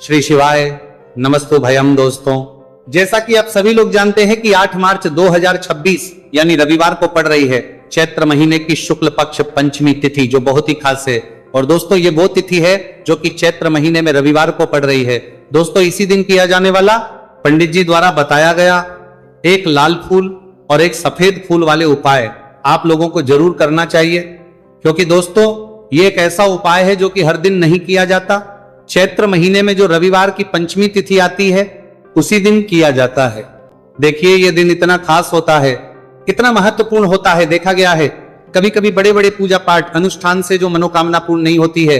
श्री शिवाय नमस्तो भयम। दोस्तों, जैसा कि आप सभी लोग जानते हैं कि 8 मार्च 2026 यानी रविवार को पड़ रही है चैत्र महीने की शुक्ल पक्ष पंचमी तिथि, जो बहुत ही खास है। और दोस्तों, ये वो तिथि है जो कि चैत्र महीने में रविवार को पड़ रही है। दोस्तों, इसी दिन किया जाने वाला पंडित जी द्वारा बताया गया एक लाल फूल और एक सफेद फूल वाले उपाय आप लोगों को जरूर करना चाहिए, क्योंकि दोस्तों ये एक ऐसा उपाय है जो कि हर दिन नहीं किया जाता। चैत्र महीने में जो रविवार की पंचमी तिथि आती है उसी दिन किया जाता है। देखिए, ये दिन इतना खास होता है, इतना महत्वपूर्ण होता है। देखा गया है कभी कभी बड़े बड़े पूजा पाठ अनुष्ठान से जो मनोकामना पूर्ण नहीं होती है,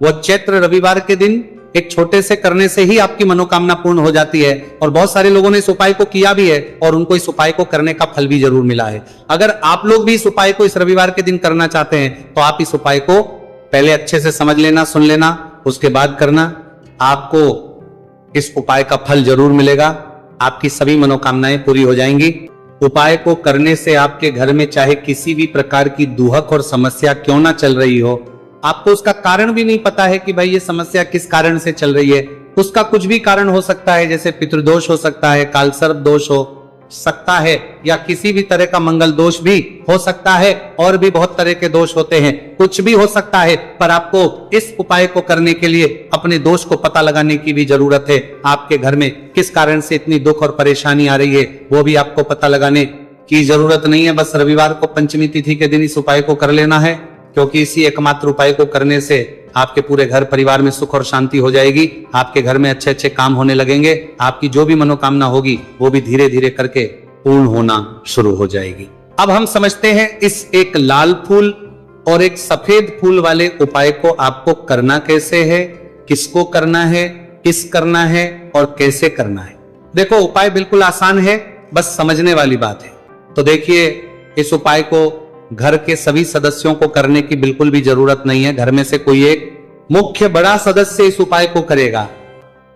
वह चैत्र रविवार के दिन एक छोटे से करने से ही आपकी मनोकामना पूर्ण हो जाती है। और बहुत सारे लोगों ने इस उपाय को किया भी है और उनको इस उपाय को करने का फल भी जरूर मिला है। अगर आप लोग भी इस उपाय को इस रविवार के दिन करना चाहते हैं तो आप इस उपाय को पहले अच्छे से समझ लेना, सुन लेना, उसके बाद करना। आपको इस उपाय का फल जरूर मिलेगा, आपकी सभी मनोकामनाएं पूरी हो जाएंगी। उपाय को करने से आपके घर में चाहे किसी भी प्रकार की दुहक और समस्या क्यों ना चल रही हो, आपको उसका कारण भी नहीं पता है कि भाई ये समस्या किस कारण से चल रही है, उसका कुछ भी कारण हो सकता है, जैसे पितृदोष हो सकता है, कालसर्प दोष हो सकता है, या किसी भी तरह का मंगल दोष भी हो सकता है, और भी बहुत तरह के दोष होते हैं, कुछ भी हो सकता है। पर आपको इस उपाय को करने के लिए अपने दोष को पता लगाने की भी जरूरत है। आपके घर में किस कारण से इतनी दुख और परेशानी आ रही है वो भी आपको पता लगाने की जरूरत नहीं है। बस रविवार को पंचमी तिथि के दिन इस उपाय को कर लेना है, क्योंकि इसी एकमात्र उपाय को करने से आपके पूरे घर परिवार में सुख और शांति हो जाएगी। आपके घर में अच्छे अच्छे काम होने लगेंगे, आपकी जो भी मनोकामना होगी वो भी धीरे धीरे करके पूर्ण होना शुरू हो जाएगी। अब हम समझते हैं इस एक लाल फूल और एक सफेद फूल वाले उपाय को आपको करना कैसे है, किसको करना है, किस करना है और कैसे करना है। देखो, उपाय बिल्कुल आसान है, बस समझने वाली बात है। तो देखिए, इस उपाय को घर के सभी सदस्यों को करने की बिल्कुल भी जरूरत नहीं है। घर में से कोई एक मुख्य बड़ा सदस्य इस उपाय को करेगा।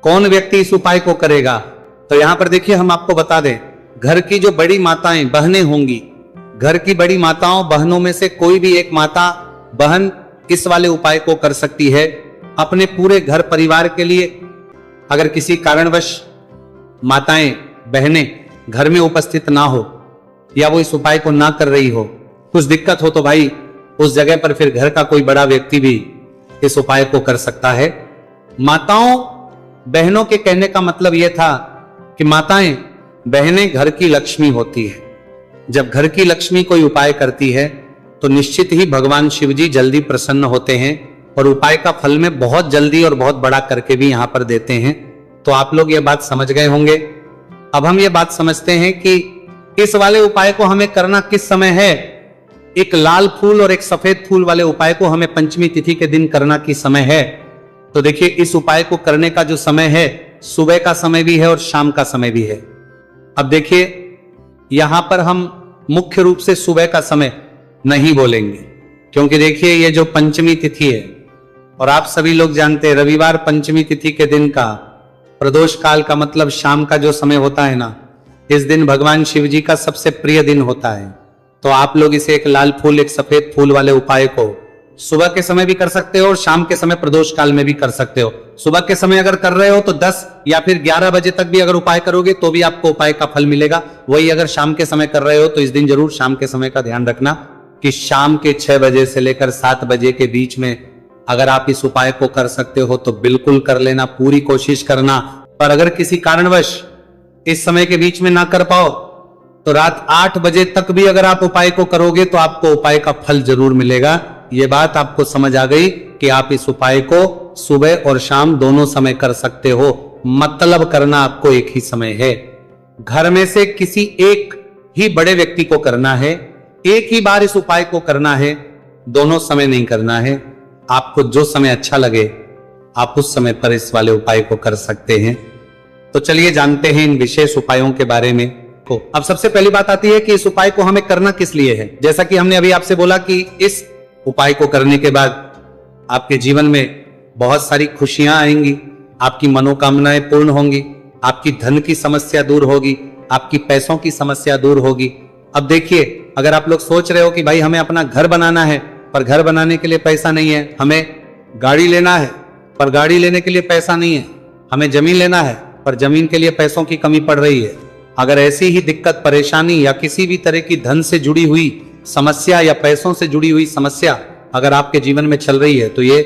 कौन व्यक्ति इस उपाय को करेगा? तो यहां पर देखिए, हम आपको बता दें, घर की जो बड़ी माताएं बहनें होंगी, घर की बड़ी माताओं बहनों में से कोई भी एक माता बहन इस वाले उपाय को कर सकती है अपने पूरे घर परिवार के लिए। अगर किसी कारणवश माताएं बहनें घर में उपस्थित ना हो या वो इस उपाय को ना कर रही हो, कुछ दिक्कत हो, तो भाई उस जगह पर फिर घर का कोई बड़ा व्यक्ति भी इस उपाय को कर सकता है। माताओं बहनों के कहने का मतलब यह था कि माताएं बहनें घर की लक्ष्मी होती है। जब घर की लक्ष्मी कोई उपाय करती है तो निश्चित ही भगवान शिव जी जल्दी प्रसन्न होते हैं और उपाय का फल में बहुत जल्दी और बहुत बड़ा करके भी यहां पर देते हैं। तो आप लोग ये बात समझ गए होंगे। अब हम ये बात समझते हैं कि इस वाले उपाय को हमें करना किस समय है। एक लाल फूल और एक सफेद फूल वाले उपाय को हमें पंचमी तिथि के दिन करना किस समय है। तो देखिए, इस उपाय को करने का जो समय है, सुबह का समय भी है और शाम का समय भी है। अब देखिए, यहां पर हम मुख्य रूप से सुबह का समय नहीं बोलेंगे, क्योंकि देखिए ये जो पंचमी तिथि है, और आप सभी लोग जानते हैं रविवार पंचमी तिथि के दिन का प्रदोष काल का मतलब शाम का जो समय होता है ना, इस दिन भगवान शिव जी का सबसे प्रिय दिन होता है। तो आप लोग इसे एक लाल फूल एक सफेद फूल वाले उपाय को सुबह के समय भी कर सकते हो और शाम के समय प्रदोष काल में भी कर सकते हो। सुबह के समय अगर कर रहे हो तो 10 या फिर 11 बजे तक भी अगर उपाय करोगे तो भी आपको उपाय का फल मिलेगा। वही अगर शाम के समय कर रहे हो तो इस दिन जरूर शाम के समय का ध्यान रखना कि शाम के 6 बजे से लेकर 7 बजे के बीच में अगर आप इस उपाय को कर सकते हो तो बिल्कुल कर लेना, पूरी कोशिश करना। पर अगर किसी कारणवश इस समय के बीच में ना कर पाओ तो रात 8 बजे तक भी अगर आप उपाय को करोगे तो आपको उपाय का फल जरूर मिलेगा। ये बात आपको समझ आ गई कि आप इस उपाय को सुबह और शाम दोनों समय कर सकते हो। मतलब करना आपको एक ही समय है। घर में से किसी एक ही बड़े व्यक्ति को करना है, एक ही बार इस उपाय को करना है, दोनों समय नहीं करना है। आपको जो समय अच्छा लगे आप उस समय पर इस वाले उपाय को कर सकते हैं। तो चलिए जानते हैं इन विशेष उपायों के बारे में। को अब सबसे पहली बात आती है कि इस उपाय को हमें करना किस लिए है। जैसा कि हमने अभी आपसे बोला कि इस उपाय को करने के बाद आपके जीवन में बहुत सारी खुशियां आएंगी, आपकी मनोकामनाएं पूर्ण होंगी, आपकी धन की समस्या दूर होगी, आपकी पैसों की समस्या दूर होगी। अब देखिए, अगर आप लोग सोच रहे हो कि भाई हमें अपना घर बनाना है पर घर बनाने के लिए पैसा नहीं है, हमें गाड़ी लेना है पर गाड़ी लेने के लिए पैसा नहीं है, हमें जमीन लेना है पर जमीन के लिए पैसों की कमी पड़ रही है। अगर ऐसी ही दिक्कत, परेशानी या किसी भी तरह की धन से जुड़ी हुई समस्या या पैसों से जुड़ी हुई समस्या अगर आपके जीवन में चल रही है तो ये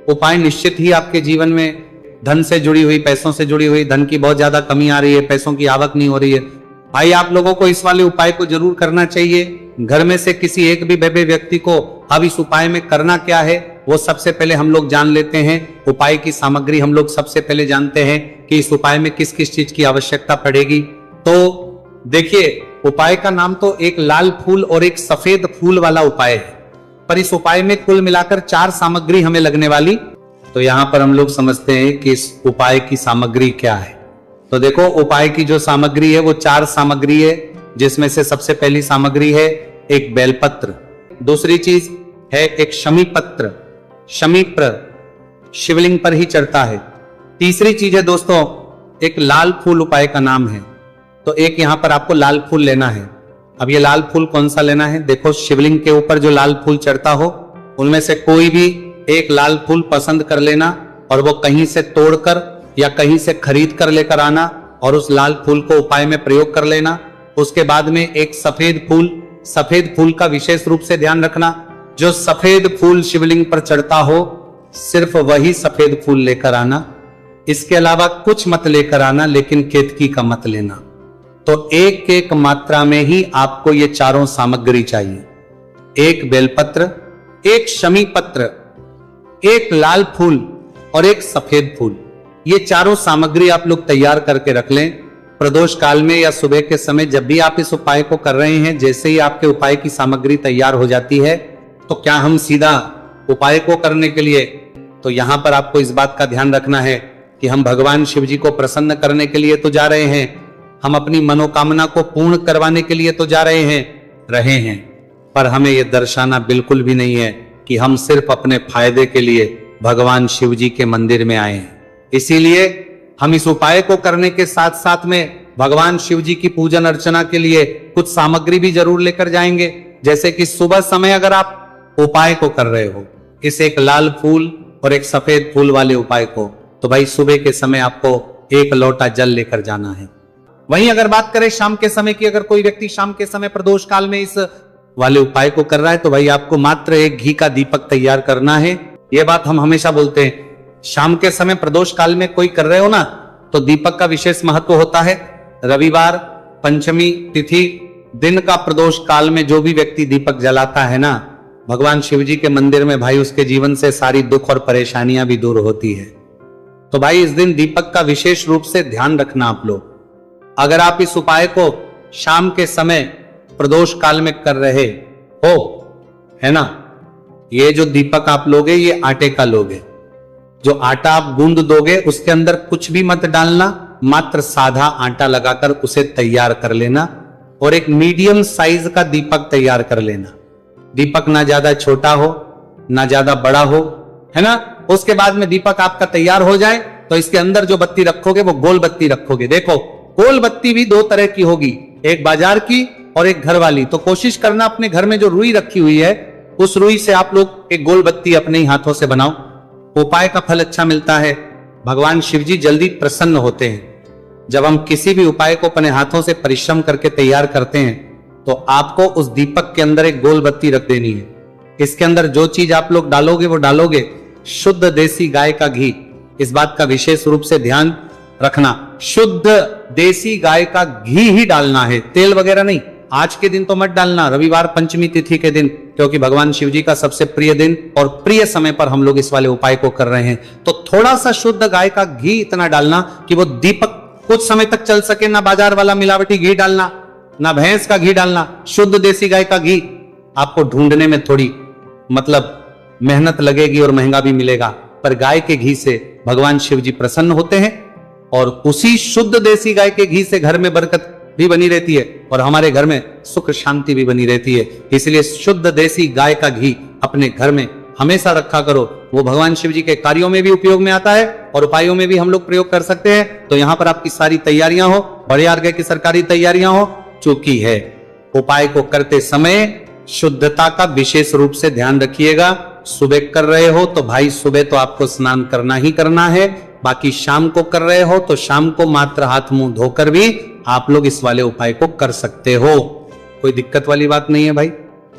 उपाय निश्चित ही आपके जीवन में धन से जुड़ी हुई, पैसों से जुड़ी हुई, धन की बहुत ज्यादा कमी आ रही है, पैसों की आवक नहीं हो रही है, भाई आप लोगों को इस वाले उपाय को जरूर करना चाहिए। घर में से किसी एक भी बेबे व्यक्ति को अब इस उपाय में करना क्या है वो सबसे पहले हम लोग जान लेते हैं। उपाय की सामग्री हम लोग सबसे पहले जानते हैं कि इस उपाय में किस किस चीज की आवश्यकता पड़ेगी। तो देखिए, उपाय का नाम तो एक लाल फूल और एक सफेद फूल वाला उपाय है, पर इस उपाय में कुल मिलाकर 4 सामग्री हमें लगने वाली। तो यहां पर हम लोग समझते हैं कि इस उपाय की सामग्री क्या है। तो देखो, उपाय की जो सामग्री है वो 4 सामग्री है, जिसमें से सबसे पहली सामग्री है एक बेलपत्र, दूसरी चीज है एक शमी पत्र, शमीप्र शिवलिंग पर ही चढ़ता है, तीसरी चीज है दोस्तों एक लाल फूल, उपाय का नाम है। तो एक यहां पर आपको लाल फूल लेना है। अब ये लाल फूल कौन सा लेना है? देखो, शिवलिंग के ऊपर जो लाल फूल चढ़ता हो उनमें से कोई भी एक लाल फूल पसंद कर लेना और वो कहीं से तोड़कर या कहीं से खरीद कर लेकर आना और उस लाल फूल को उपाय में प्रयोग कर लेना। उसके बाद में एक सफेद फूल का विशेष रूप से ध्यान रखना, जो सफेद फूल शिवलिंग पर चढ़ता हो सिर्फ वही सफेद फूल लेकर आना, इसके अलावा कुछ मत लेकर आना, लेकिन केतकी का मत लेना। तो एक एक मात्रा में ही आपको ये चारों सामग्री चाहिए, एक बेलपत्र, एक शमी पत्र, एक लाल फूल और एक सफेद फूल। ये चारों सामग्री आप लोग तैयार करके रख लें। प्रदोष काल में या सुबह के समय जब भी आप इस उपाय को कर रहे हैं, जैसे ही आपके उपाय की सामग्री तैयार हो जाती है तो क्या हम सीधा उपाय को करने के लिए, तो यहां पर आपको इस बात का ध्यान रखना है कि हम भगवान शिव जी को प्रसन्न करने के लिए तो जा रहे हैं, हम अपनी मनोकामना को पूर्ण करवाने के लिए तो जा रहे हैं, पर हमें यह दर्शाना बिल्कुल भी नहीं है कि हम सिर्फ अपने फायदे के लिए भगवान शिव जी के मंदिर में आए हैं। इसीलिए हम इस उपाय को करने के साथ साथ में भगवान शिव जी की पूजन अर्चना के लिए कुछ सामग्री भी जरूर लेकर जाएंगे। जैसे कि सुबह समय अगर आप उपाय को कर रहे हो, इस एक लाल फूल और एक सफेद फूल वाले उपाय को, तो भाई सुबह के समय आपको एक लोटा जल लेकर जाना है। वहीं अगर बात करें शाम के समय की, अगर कोई व्यक्ति शाम के समय प्रदोष काल में इस वाले उपाय को कर रहा है तो भाई आपको मात्र एक घी का दीपक तैयार करना है। यह बात हम हमेशा बोलते हैं, शाम के समय प्रदोष काल में कोई कर रहे हो ना तो दीपक का विशेष महत्व होता है। रविवार, पंचमी तिथि दिन का प्रदोष काल में जो भी व्यक्ति दीपक जलाता है ना भगवान शिव जी के मंदिर में, भाई उसके जीवन से सारी दुख और परेशानियां भी दूर होती है। तो भाई इस दिन दीपक का विशेष रूप से ध्यान रखना आप लोग। अगर आप इस उपाय को शाम के समय प्रदोष काल में कर रहे हो, है ना, ये जो दीपक आप लोगे ये आटे का लोगे। जो आटा आप गूंद दोगे उसके अंदर कुछ भी मत डालना, मात्र साधा आटा लगाकर उसे तैयार कर लेना और एक मीडियम साइज का दीपक तैयार कर लेना। दीपक ना ज्यादा छोटा हो ना ज्यादा बड़ा हो, है ना। उसके बाद में दीपक आपका तैयार हो जाए तो इसके अंदर जो बत्ती रखोगे वो गोल बत्ती रखोगे। देखो, गोल बत्ती भी 2 तरह की होगी, एक बाजार की और एक घर वाली। तो कोशिश करना अपने घर में जो रुई रखी हुई है उस रुई से आप लोग एक गोल बत्ती अपने ही हाथों से बनाओ। उपाय का फल अच्छा मिलता है, भगवान शिव जी जल्दी प्रसन्न होते हैं। जब हम किसी भी उपाय को अपने हाथों से परिश्रम करके तैयार करते हैं तो आपको उस दीपक के अंदर एक गोल बत्ती रख देनी है। इसके अंदर जो चीज आप लोग डालोगे वो डालोगे शुद्ध देसी गाय का घी। इस बात का विशेष रूप से ध्यान रखना, शुद्ध देसी गाय का घी ही डालना है, तेल वगैरह नहीं। आज के दिन तो मत डालना, रविवार पंचमी तिथि के दिन, क्योंकि भगवान शिव जी का सबसे प्रिय दिन और प्रिय समय पर हम लोग इस वाले उपाय को कर रहे हैं। तो थोड़ा सा शुद्ध गाय का घी इतना डालना कि वो दीपक कुछ समय तक चल सके। ना बाजार वाला मिलावटी घी डालना, ना भैंस का घी डालना, शुद्ध देसी गाय का घी। आपको ढूंढने में थोड़ी मेहनत लगेगी और महंगा भी मिलेगा, पर गाय के घी से भगवान शिव जी प्रसन्न होते हैं और उसी शुद्ध देसी गाय के घी से घर में बरकत भी बनी रहती है और हमारे घर में सुख शांति भी बनी रहती है। इसलिए शुद्ध देसी गाय का घी अपने घर में हमेशा रखा करो। वो भगवान शिव जी के कार्यों में भी उपयोग में आता है और उपायों में भी हम लोग प्रयोग कर सकते हैं। तो यहाँ पर आपकी सारी तैयारियां हो, बड़े आर्घ्य की सरकारी तैयारियां हो चुकी है। उपाय को करते समय शुद्धता का विशेष रूप से ध्यान रखिएगा। सुबह कर रहे हो तो भाई सुबह तो आपको स्नान करना ही करना है। बाकी शाम को कर रहे हो तो शाम को मात्र हाथ मुंह धोकर भी आप लोग इस वाले उपाय को कर सकते हो, कोई दिक्कत वाली बात नहीं है भाई।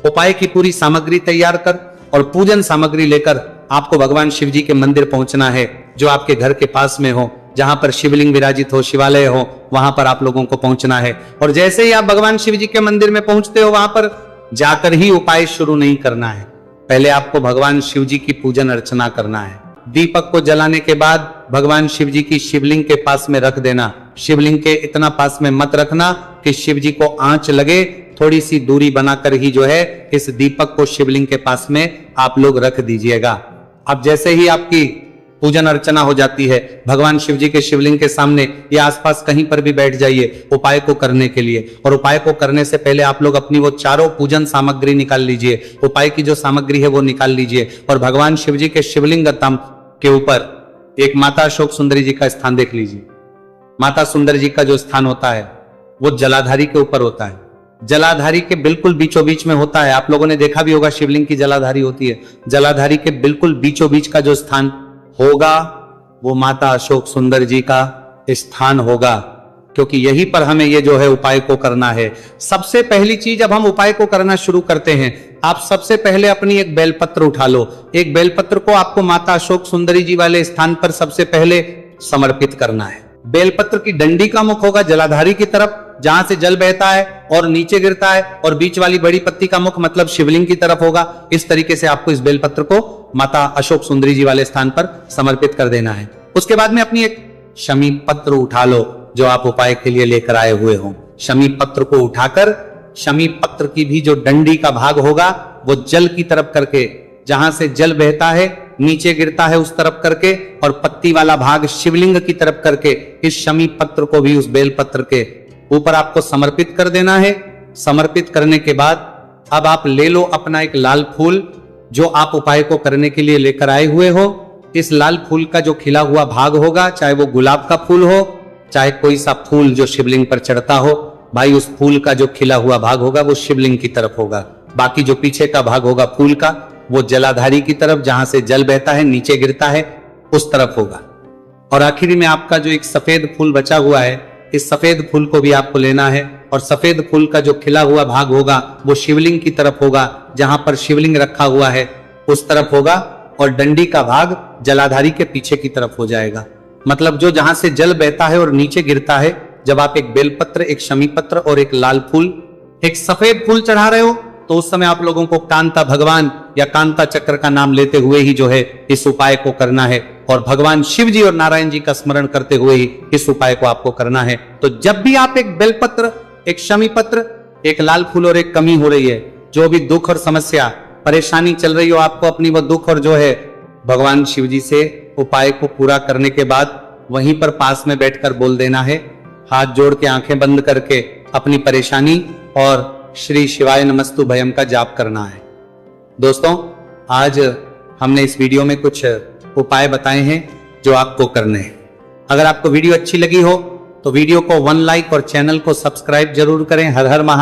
उपाय की पूरी सामग्री तैयार कर और पूजन सामग्री लेकर आपको भगवान शिव जी के मंदिर पहुंचना है, जो आपके घर के पास में हो, जहां पर शिवलिंग विराजित हो, शिवालय हो, वहां पर आप लोगों को पहुंचना है। और जैसे ही आप भगवान शिव जी के मंदिर में पहुंचते हो, वहां पर जाकर ही उपाय शुरू नहीं करना है, पहले आपको भगवान शिव जी की पूजन अर्चना करना है। दीपक को जलाने के बाद भगवान शिव जी की शिवलिंग के पास में रख देना। शिवलिंग के इतना पास में मत रखना कि शिव जी को आंच लगे, थोड़ी सी दूरी बनाकर ही जो है इस दीपक को शिवलिंग के पास में आप लोग रख दीजिएगा। अब जैसे ही आपकी पूजन अर्चना हो जाती है, भगवान शिव जी के शिवलिंग के सामने या आसपास कहीं पर भी बैठ जाइए उपाय को करने के लिए। और उपाय को करने से पहले आप लोग अपनी वो चारों पूजन सामग्री निकाल लीजिए, उपाय की जो सामग्री है वो निकाल लीजिए और भगवान शिव जी के शिवलिंग के ऊपर एक माता अशोक सुंदरी जी का स्थान देख लीजिए। माता सुंदर जी का जो स्थान होता है वो जलाधारी के ऊपर होता है, जलाधारी के बिल्कुल बीचों बीच में होता है। आप लोगों ने देखा भी होगा शिवलिंग की जलाधारी होती है, जलाधारी के बिल्कुल बीचों बीच का जो स्थान होगा वो माता अशोक सुंदर जी का स्थान होगा, क्योंकि यहीं पर हमें ये जो है उपाय को करना है। सबसे पहली चीज, अब हम उपाय को करना शुरू करते हैं। आप सबसे पहले अपनी एक बेलपत्र उठा लो। एक बेलपत्र को आपको माता अशोक सुंदरी जी वाले स्थान पर सबसे पहले समर्पित करना है। बेलपत्र की डंडी का मुख होगा जलाधारी की तरफ, जहां से जल बहता है और नीचे गिरता है, और बीच वाली बड़ी पत्ती का मुख मतलब शिवलिंग की तरफ होगा। इस तरीके से आपको इस बेलपत्र को माता अशोक सुंदरी जी वाले स्थान पर समर्पित कर देना है। उसके बाद में अपनी एक शमी पत्र उठा लो जो आप उपाय के लिए लेकर आए हुए हो। शमी पत्र को उठाकर शमी पत्र की भी जो डंडी का भाग होगा वो जल की तरफ करके, जहां से जल बहता है नीचे गिरता है उस तरफ करके, और पत्ती वाला भाग शिवलिंग की तरफ करके इस शमी पत्र को भी उस बेल पत्र के ऊपर आपको समर्पित कर देना है। समर्पित करने के बाद अब आप ले लो अपना एक लाल फूल जो आप उपाय को करने के लिए लेकर आए हुए हो। इस लाल फूल का जो खिला हुआ भाग होगा, चाहे वो गुलाब का फूल हो, चाहे कोई सा फूल जो शिवलिंग पर चढ़ता हो, भाई उस फूल का जो खिला हुआ भाग होगा वो शिवलिंग की तरफ होगा। बाकी जो पीछे का भाग होगा फूल का वो जलाधारी की तरफ, जहां से जल बहता है नीचे गिरता है उस तरफ होगा। और आखिरी में आपका जो एक सफेद फूल बचा हुआ है, इस सफेद फूल को भी आपको लेना है और सफेद फूल का जो खिला हुआ भाग होगा वो शिवलिंग की तरफ होगा, जहां पर शिवलिंग रखा हुआ है उस तरफ होगा, और डंडी का भाग जलाधारी के पीछे की तरफ हो जाएगा। मतलब जो जहां से जल बहता है और नीचे गिरता है, जब आप एक बेलपत्र, एक शमी पत्र और एक लाल फूल, एक सफेद फूल चढ़ा रहे हो, तो उस समय आप लोगों को कांता भगवान या कांता चक्र का नाम लेते हुए ही जो है इस उपाय को करना है, और भगवान शिव जी और नारायण जी का स्मरण करते हुए ही इस उपाय को आपको करना है। तो जब भी आप एक बेलपत्र, एक शमी पत्र, एक लाल फूल और एक कमी हो रही है, जो भी दुख और समस्या परेशानी चल रही हो, आपको अपनी वो दुख और जो है भगवान शिव जी से उपाय को पूरा करने के बाद वहीं पर पास में बैठकर बोल देना है, हाथ जोड़ के आंखें बंद करके अपनी परेशानी और श्री शिवाय नमस्तु भयम का जाप करना है। दोस्तों, आज हमने इस वीडियो में कुछ उपाय बताए हैं जो आपको करने हैं। अगर आपको वीडियो अच्छी लगी हो तो वीडियो को 1 लाइक और चैनल को सब्सक्राइब जरूर करें। हर हर महादेव।